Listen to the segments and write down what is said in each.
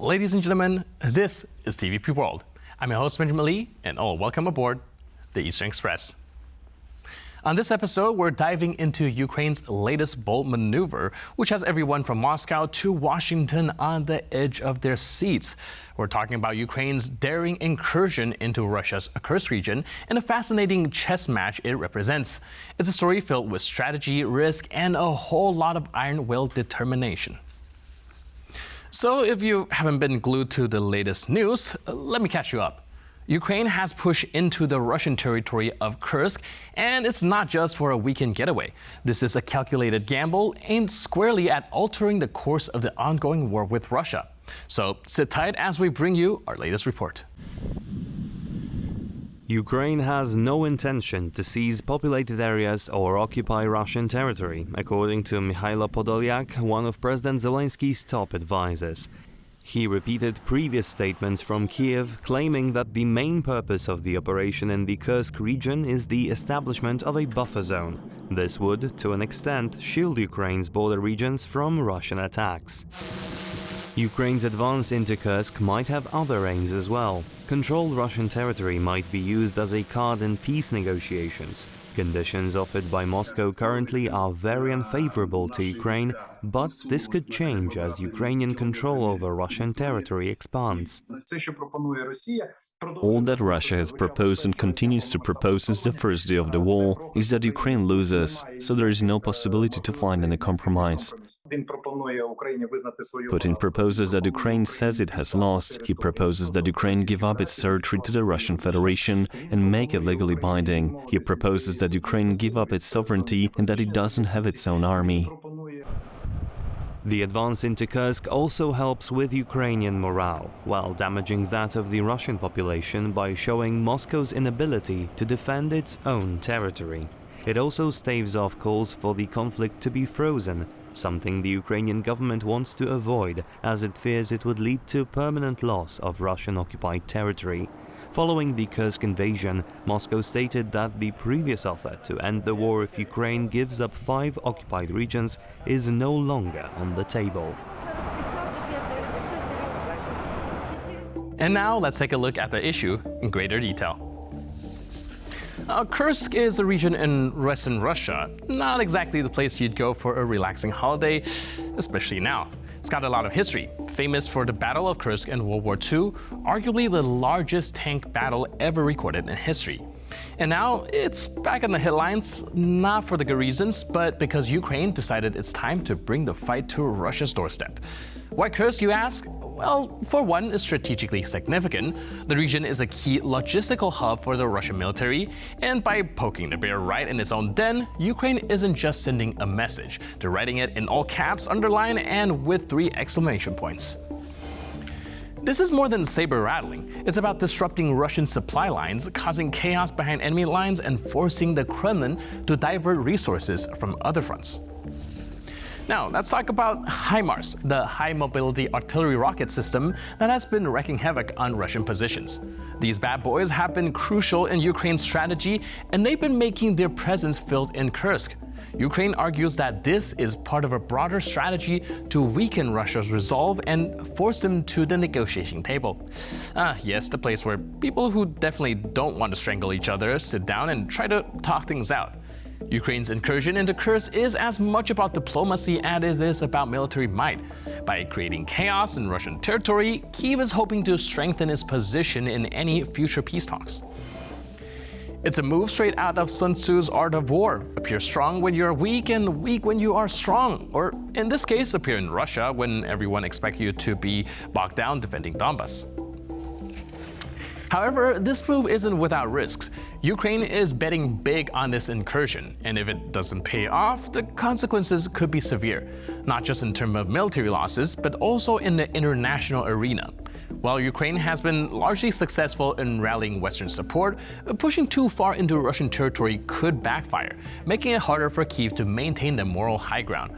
Ladies and gentlemen, this is TVP World. I'm your host, Benjamin Lee, and welcome aboard the Eastern Express. On this episode, we're diving into Ukraine's latest bold maneuver, which has everyone from Moscow to Washington on the edge of their seats. We're talking about Ukraine's daring incursion into Russia's Kursk region and a fascinating chess match it represents. It's a story filled with strategy, risk, and a whole lot of iron-willed determination. So if you haven't been glued to the latest news, let me catch you up. Ukraine has pushed into the Russian territory of Kursk, and it's not just for a weekend getaway. This is a calculated gamble aimed squarely at altering the course of the ongoing war with Russia. So sit tight as we bring you our latest report. Ukraine has no intention to seize populated areas or occupy Russian territory, according to Mikhailo Podolyak, one of President Zelensky's top advisors. He repeated previous statements from Kyiv, claiming that the main purpose of the operation in the Kursk region is the establishment of a buffer zone. This would, to an extent, shield Ukraine's border regions from Russian attacks. Ukraine's advance into Kursk might have other aims as well. Controlled Russian territory might be used as a card in peace negotiations. Conditions offered by Moscow currently are very unfavorable to Ukraine, but this could change as Ukrainian control over Russian territory expands. All that Russia has proposed and continues to propose since the first day of the war is that Ukraine loses, so there is no possibility to find any compromise. Putin proposes that Ukraine says it has lost. He proposes that Ukraine give up its territory to the Russian Federation and make it legally binding. He proposes that Ukraine give up its sovereignty and that it doesn't have its own army. The advance into Kursk also helps with Ukrainian morale, while damaging that of the Russian population by showing Moscow's inability to defend its own territory. It also staves off calls for the conflict to be frozen, something the Ukrainian government wants to avoid, as it fears it would lead to permanent loss of Russian-occupied territory. Following the Kursk invasion, Moscow stated that the previous offer to end the war if Ukraine gives up 5 occupied regions is no longer on the table. And now let's take a look at the issue in greater detail. Kursk is a region in western Russia, not exactly the place you'd go for a relaxing holiday, especially now. It's got a lot of history, famous for the Battle of Kursk in World War II, arguably the largest tank battle ever recorded in history. And now it's back in the headlines, not for the good reasons, but because Ukraine decided it's time to bring the fight to Russia's doorstep. Why Kursk, you ask? Well, for one, it's strategically significant. The region is a key logistical hub for the Russian military, and by poking the bear right in its own den, Ukraine isn't just sending a message. They're writing it in all caps, underlined, and with 3 exclamation points. This is more than saber-rattling. It's about disrupting Russian supply lines, causing chaos behind enemy lines, and forcing the Kremlin to divert resources from other fronts. Now, let's talk about HIMARS, the high-mobility artillery rocket system that has been wreaking havoc on Russian positions. These bad boys have been crucial in Ukraine's strategy, and they've been making their presence felt in Kursk. Ukraine argues that this is part of a broader strategy to weaken Russia's resolve and force them to the negotiating table. Yes, the place where people who definitely don't want to strangle each other sit down and try to talk things out. Ukraine's incursion into Kursk is as much about diplomacy as it is about military might. By creating chaos in Russian territory, Kyiv is hoping to strengthen its position in any future peace talks. It's a move straight out of Sun Tzu's Art of War. Appear strong when you're weak and weak when you are strong. Or in this case, appear in Russia when everyone expects you to be bogged down defending Donbas. However, this move isn't without risks. Ukraine is betting big on this incursion, and if it doesn't pay off, the consequences could be severe, not just in terms of military losses, but also in the international arena. While Ukraine has been largely successful in rallying Western support, pushing too far into Russian territory could backfire, making it harder for Kyiv to maintain the moral high ground.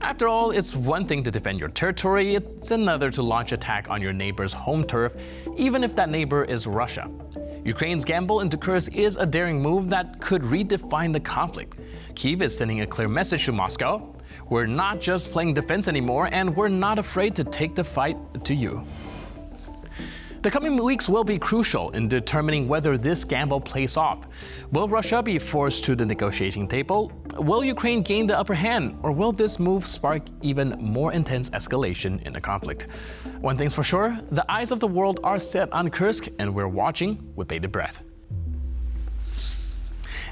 After all, it's one thing to defend your territory, it's another to launch attack on your neighbor's home turf, even if that neighbor is Russia. Ukraine's gamble into Kursk is a daring move that could redefine the conflict. Kyiv is sending a clear message to Moscow. We're not just playing defense anymore, and we're not afraid to take the fight to you. The coming weeks will be crucial in determining whether this gamble plays off. Will Russia be forced to the negotiating table? Will Ukraine gain the upper hand? Or will this move spark even more intense escalation in the conflict? One thing's for sure, the eyes of the world are set on Kursk, and we're watching with bated breath.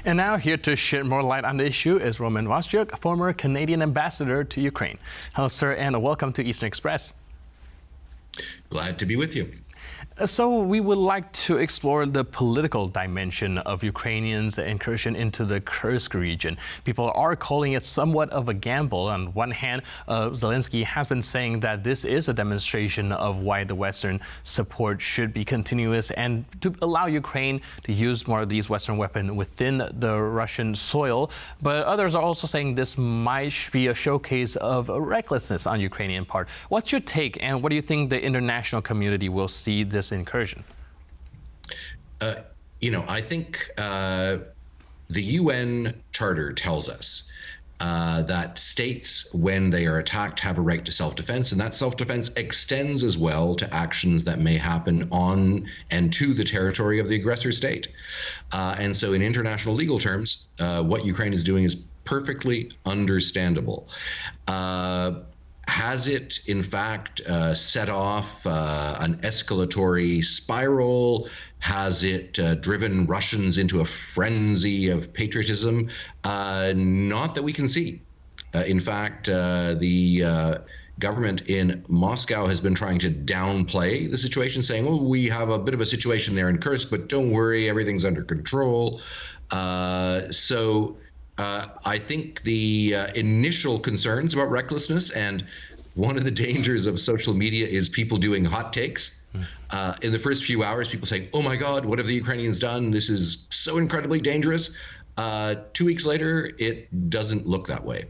And now, here to shed more light on the issue is Roman Wasyuk, former Canadian ambassador to Ukraine. Hello, sir, and welcome to Eastern Express. Glad to be with you. So we would like to explore the political dimension of Ukrainians' incursion into the Kursk region. People are calling it somewhat of a gamble. On one hand, Zelensky has been saying that this is a demonstration of why the Western support should be continuous and to allow Ukraine to use more of these Western weapons within the Russian soil. But others are also saying this might be a showcase of recklessness on Ukrainian part. What's your take, and what do you think the international community will see this incursion? I think the UN Charter tells us that states, when they are attacked, have a right to self-defense, and that self-defense extends as well to actions that may happen on and to the territory of the aggressor state. And so in international legal terms, what Ukraine is doing is perfectly understandable. Has it, in fact, set off an escalatory spiral? Has it driven Russians into a frenzy of patriotism? Not that we can see. In fact, the government in Moscow has been trying to downplay the situation, saying, well, we have a bit of a situation there in Kursk, but don't worry, everything's under control. I think the initial concerns about recklessness, and one of the dangers of social media is people doing hot takes. In the first few hours, people saying, oh my God, what have the Ukrainians done? This is so incredibly dangerous. 2 weeks later, it doesn't look that way.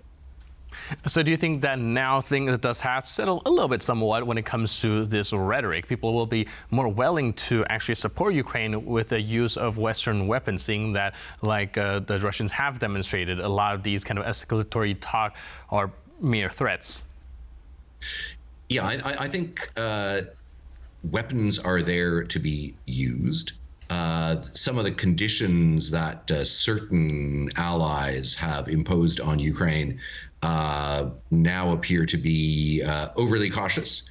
So do you think that now things does have settled a little bit somewhat when it comes to this rhetoric? People will be more willing to actually support Ukraine with the use of Western weapons, seeing that, like the Russians have demonstrated, a lot of these kind of escalatory talk are mere threats. Yeah, I think weapons are there to be used. Some of the conditions that certain allies have imposed on Ukraine now appear to be overly cautious.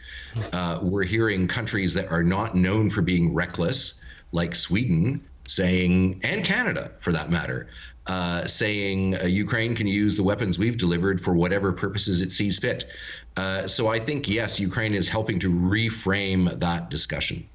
We're hearing countries that are not known for being reckless, like Sweden, saying, and Canada for that matter, saying Ukraine can use the weapons we've delivered for whatever purposes it sees fit. So I think, yes, Ukraine is helping to reframe that discussion.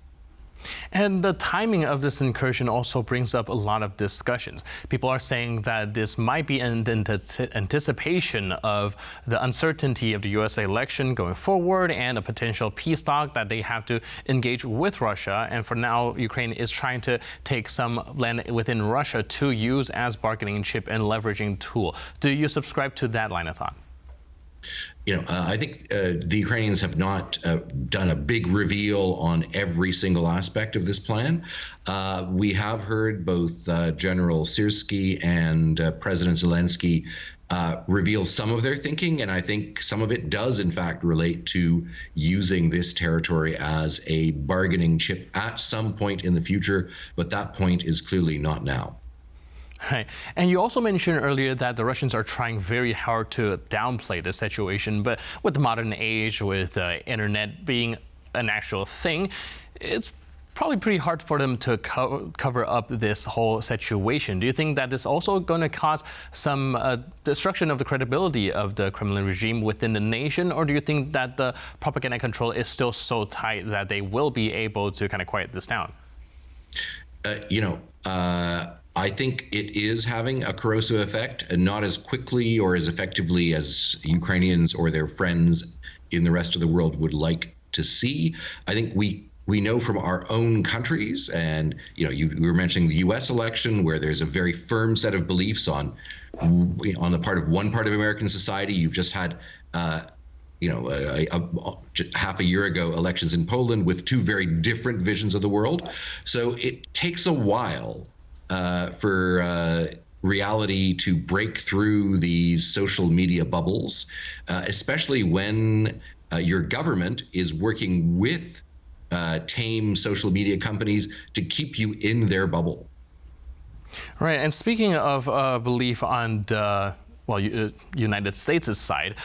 And the timing of this incursion also brings up a lot of discussions. People are saying that this might be in anticipation of the uncertainty of the US election going forward and a potential peace talk that they have to engage with Russia. And for now, Ukraine is trying to take some land within Russia to use as bargaining chip and leveraging tool. Do you subscribe to that line of thought? I think the Ukrainians have not done a big reveal on every single aspect of this plan. We have heard both General Syrskyi and President Zelensky reveal some of their thinking, and I think some of it does, in fact, relate to using this territory as a bargaining chip at some point in the future, but that point is clearly not now. Right. And you also mentioned earlier that the Russians are trying very hard to downplay the situation, but with the modern age, with internet being an actual thing, it's probably pretty hard for them to cover up this whole situation. Do you think that this is also going to cause some destruction of the credibility of the Kremlin regime within the nation, or do you think that the propaganda control is still so tight that they will be able to kind of quiet this down? I think it is having a corrosive effect, and not as quickly or as effectively as Ukrainians or their friends in the rest of the world would like to see. I think we know from our own countries, and you were mentioning the U.S. election, where there's a very firm set of beliefs on the part of one part of American society. You've just had half a year ago elections in Poland with two very different visions of the world. So it takes a while for reality to break through these social media bubbles, especially when your government is working with tame social media companies to keep you in their bubble. Right, and speaking of belief on the United States' side,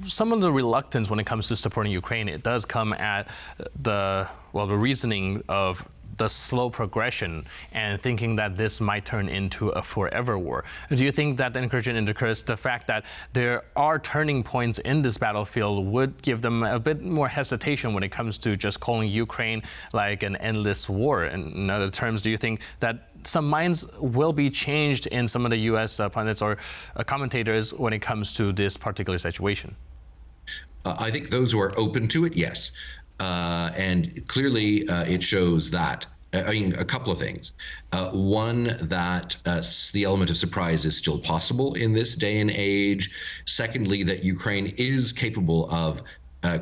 some of the reluctance when it comes to supporting Ukraine, it does come at the reasoning of the slow progression and thinking that this might turn into a forever war. Do you think that the incursion into Kursk, the fact that there are turning points in this battlefield, would give them a bit more hesitation when it comes to just calling Ukraine like an endless war? In other terms, do you think that some minds will be changed in some of the U.S. pundits or commentators when it comes to this particular situation? I think those who are open to it, yes. And clearly, it shows that, a couple of things. One, that the element of surprise is still possible in this day and age. Secondly, that Ukraine is capable of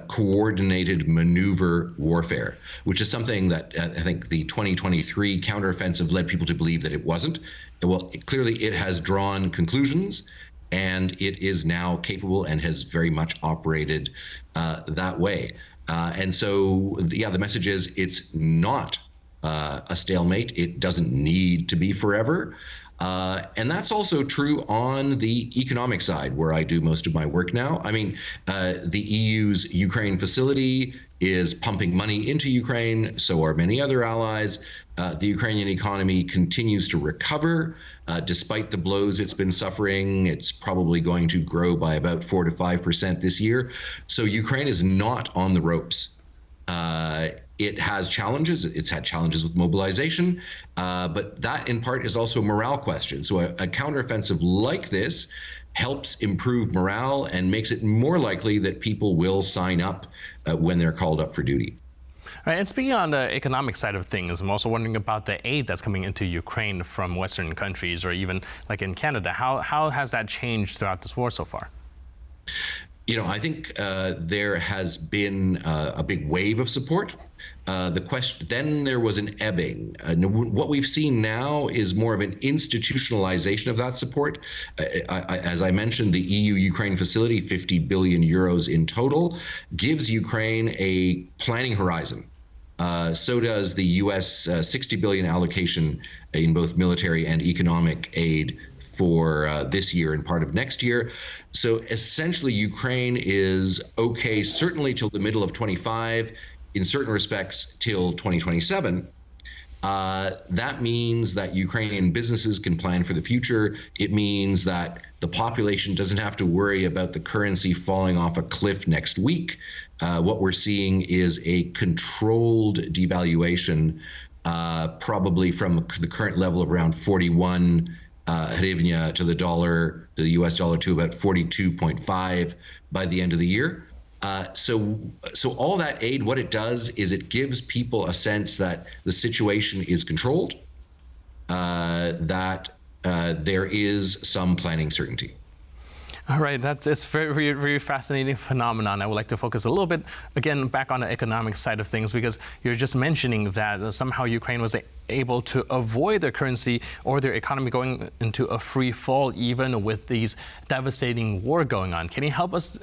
coordinated maneuver warfare, which is something that I think the 2023 counteroffensive led people to believe that it wasn't. Well, clearly it has drawn conclusions, and it is now capable and has very much operated that way. And so, the message is it's not a stalemate. It doesn't need to be forever. And that's also true on the economic side, where I do most of my work now. I mean, the EU's Ukraine facility is pumping money into Ukraine. So are many other allies. The Ukrainian economy continues to recover. Despite the blows it's been suffering, it's probably going to grow by about 4 to 5% this year. So Ukraine is not on the ropes. It has challenges. It's had challenges with mobilization, but that in part is also a morale question. So a counteroffensive like this helps improve morale and makes it more likely that people will sign up when they're called up for duty. All right, and speaking on the economic side of things, I'm also wondering about the aid that's coming into Ukraine from Western countries, or even like in Canada. How has that changed throughout this war so far? I think there has been a big wave of support. Then there was an ebbing. What we've seen now is more of an institutionalization of that support. As I mentioned, the EU-Ukraine facility, 50 billion euros in total, gives Ukraine a planning horizon. So does the U.S. 60 billion allocation in both military and economic aid for this year and part of next year. So essentially, Ukraine is okay, certainly till the middle of 25, in certain respects till 2027. That means that Ukrainian businesses can plan for the future. It means that the population doesn't have to worry about the currency falling off a cliff next week. What we're seeing is a controlled devaluation, probably from the current level of around 41 hryvnia to the dollar, the US dollar, to about 42.5 by the end of the year. So all that aid, what it does is it gives people a sense that the situation is controlled, that there is some planning certainty. All right, it's very, very fascinating phenomenon. I would like to focus a little bit, again, back on the economic side of things, because you're just mentioning that somehow Ukraine was able to avoid their currency or their economy going into a free fall, even with these devastating war going on. Can you help us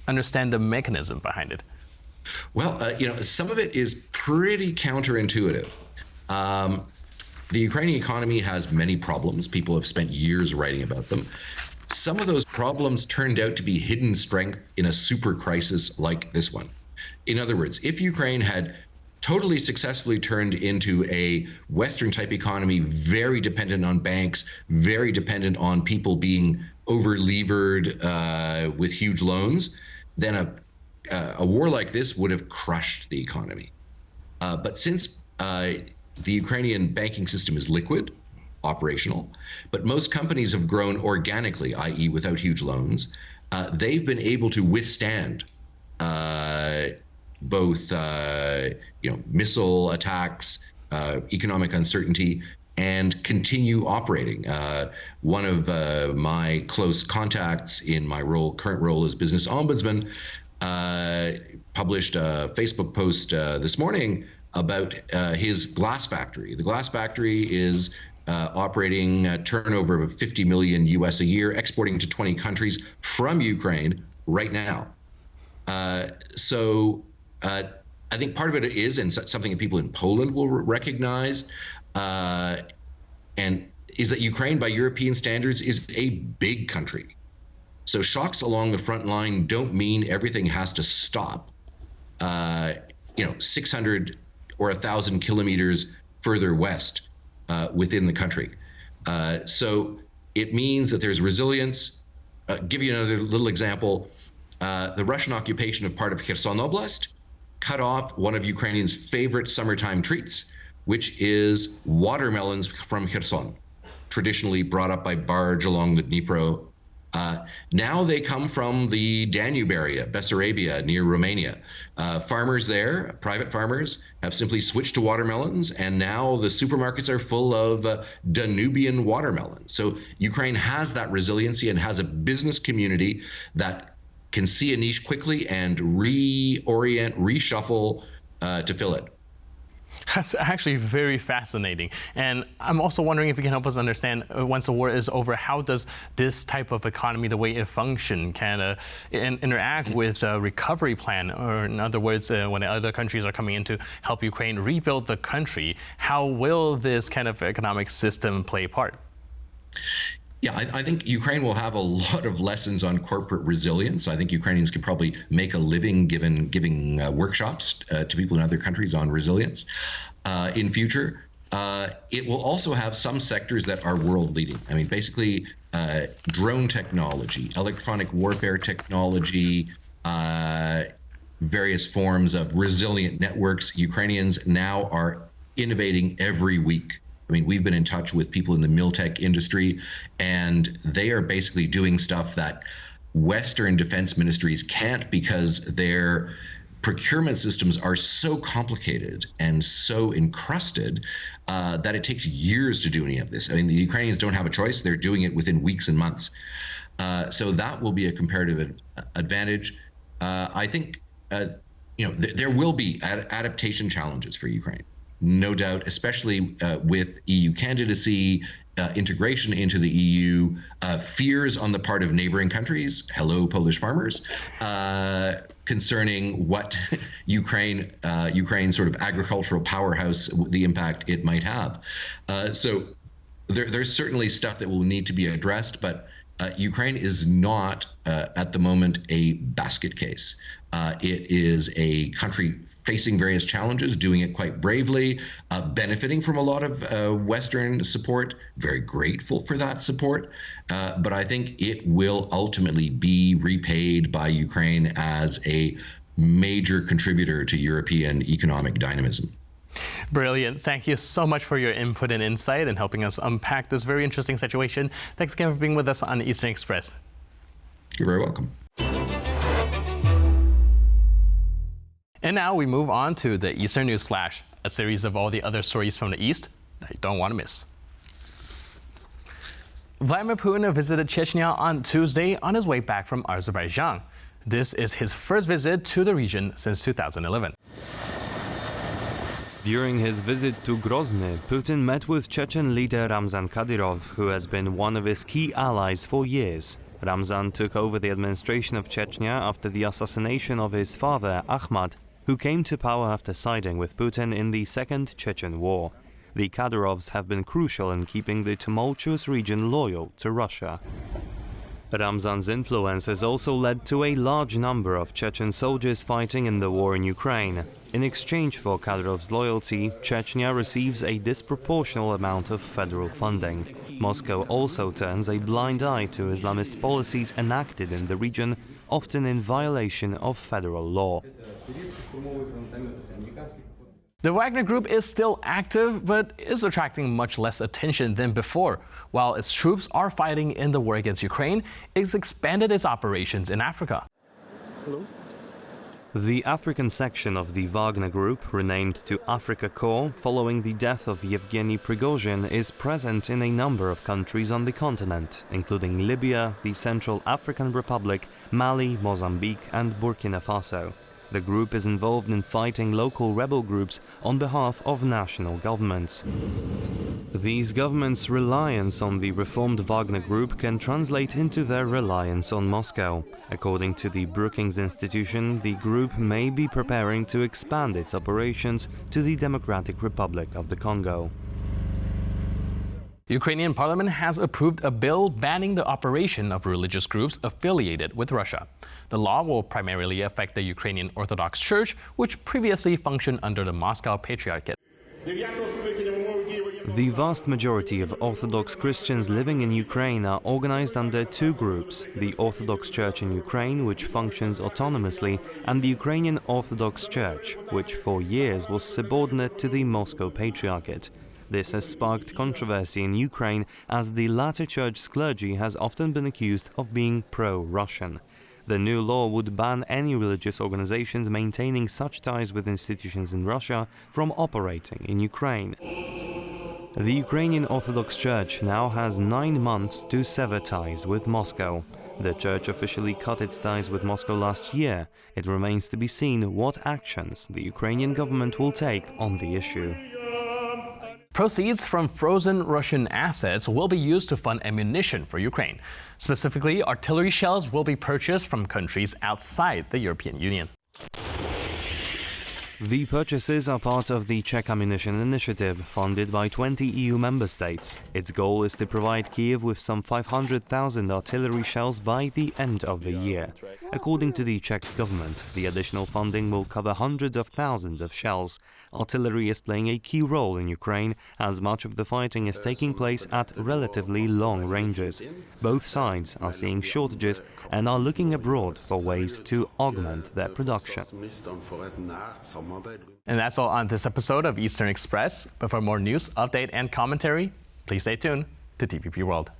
understand the mechanism behind it? Well, some of it is pretty counterintuitive. The Ukrainian economy has many problems. People have spent years writing about them. Some of those problems turned out to be hidden strength in a super crisis like this one. In other words, if Ukraine had totally successfully turned into a Western-type economy, very dependent on banks, very dependent on people being over-levered with huge loans, then a war like this would have crushed the economy. But since the Ukrainian banking system is liquid, operational, but most companies have grown organically, i.e. without huge loans, they've been able to withstand both missile attacks, economic uncertainty, and continue operating. One of my close contacts in my current role as business ombudsman, published a Facebook post this morning about his glass factory. The glass factory is operating a turnover of 50 million US a year, exporting to 20 countries from Ukraine right now. So I think part of it is, and something that people in Poland will recognize, and is that Ukraine, by European standards, is a big country. So shocks along the front line don't mean everything has to stop, 600 or 1,000 kilometers further west within the country. So it means that there's resilience. Give you another little example. The Russian occupation of part of Kherson Oblast cut off one of Ukrainians' favorite summertime treats, which is watermelons from Kherson, traditionally brought up by barge along the Dnipro. Now they come from the Danube area, Bessarabia, near Romania. Farmers there, private farmers, have simply switched to watermelons, and now the supermarkets are full of Danubian watermelons. So Ukraine has that resiliency and has a business community that can see a niche quickly and reorient, reshuffle to fill it. That's actually very fascinating. And I'm also wondering if you can help us understand, once the war is over, how does this type of economy, the way it functions, can interact with a recovery plan? Or in other words, when other countries are coming in to help Ukraine rebuild the country, how will this kind of economic system play a part? Yeah, I think Ukraine will have a lot of lessons on corporate resilience. I think Ukrainians could probably make a living giving workshops to people in other countries on resilience in future. It will also have some sectors that are world leading. I mean, basically, drone technology, electronic warfare technology, various forms of resilient networks. Ukrainians now are innovating every week. I mean, we've been in touch with people in the Miltech industry, and they are basically doing stuff that Western defense ministries can't, because their procurement systems are so complicated and so encrusted that it takes years to do any of this. I mean, the Ukrainians don't have a choice. They're doing it within weeks and months. So that will be a comparative advantage. I think, there will be adaptation challenges for Ukraine. No doubt, especially with EU candidacy, integration into the EU, fears on the part of neighboring countries, hello Polish farmers, concerning what Ukraine's sort of agricultural powerhouse, the impact it might have. So there's certainly stuff that will need to be addressed, but Ukraine is not at the moment a basket case. It is a country facing various challenges, doing it quite bravely, benefiting from a lot of Western support, very grateful for that support. But I think it will ultimately be repaid by Ukraine as a major contributor to European economic dynamism. Brilliant. Thank you so much for your input and insight and helping us unpack this very interesting situation. Thanks again for being with us on Eastern Express. You're very welcome. And now we move on to the Eastern News Flash, a series of all the other stories from the East that you don't want to miss. Vladimir Putin visited Chechnya on Tuesday on his way back from Azerbaijan. This is his first visit to the region since 2011. During his visit to Grozny, Putin met with Chechen leader Ramzan Kadyrov, who has been one of his key allies for years. Ramzan took over the administration of Chechnya after the assassination of his father, Ahmad, who came to power after siding with Putin in the Second Chechen War. The Kadyrovs have been crucial in keeping the tumultuous region loyal to Russia. Ramzan's influence has also led to a large number of Chechen soldiers fighting in the war in Ukraine. In exchange for Kadyrov's loyalty, Chechnya receives a disproportional amount of federal funding. Moscow also turns a blind eye to Islamist policies enacted in the region, often in violation of federal law. The Wagner Group is still active, but is attracting much less attention than before. While its troops are fighting in the war against Ukraine, it's expanded its operations in Africa. Hello? The African section of the Wagner Group, renamed to Africa Corps following the death of Yevgeny Prigozhin, is present in a number of countries on the continent, including Libya, the Central African Republic, Mali, Mozambique and Burkina Faso. The group is involved in fighting local rebel groups on behalf of national governments. These governments' reliance on the reformed Wagner Group can translate into their reliance on Moscow. According to the Brookings Institution, the group may be preparing to expand its operations to the Democratic Republic of the Congo. The Ukrainian parliament has approved a bill banning the operation of religious groups affiliated with Russia. The law will primarily affect the Ukrainian Orthodox Church, which previously functioned under the Moscow Patriarchate. The vast majority of Orthodox Christians living in Ukraine are organized under two groups: the Orthodox Church in Ukraine, which functions autonomously, and the Ukrainian Orthodox Church, which for years was subordinate to the Moscow Patriarchate. This has sparked controversy in Ukraine, as the latter church's clergy has often been accused of being pro-Russian. The new law would ban any religious organizations maintaining such ties with institutions in Russia from operating in Ukraine. The Ukrainian Orthodox Church now has 9 months to sever ties with Moscow. The church officially cut its ties with Moscow last year. It remains to be seen what actions the Ukrainian government will take on the issue. Proceeds from frozen Russian assets will be used to fund ammunition for Ukraine. Specifically, artillery shells will be purchased from countries outside the European Union. The purchases are part of the Czech Ammunition Initiative, funded by 20 EU member states. Its goal is to provide Kyiv with some 500,000 artillery shells by the end of the year. According to the Czech government, the additional funding will cover hundreds of thousands of shells. Artillery is playing a key role in Ukraine, as much of the fighting is taking place at relatively long ranges. Both sides are seeing shortages and are looking abroad for ways to augment their production. And that's all on this episode of Eastern Express. But for more news, update, and commentary, please stay tuned to TPP World.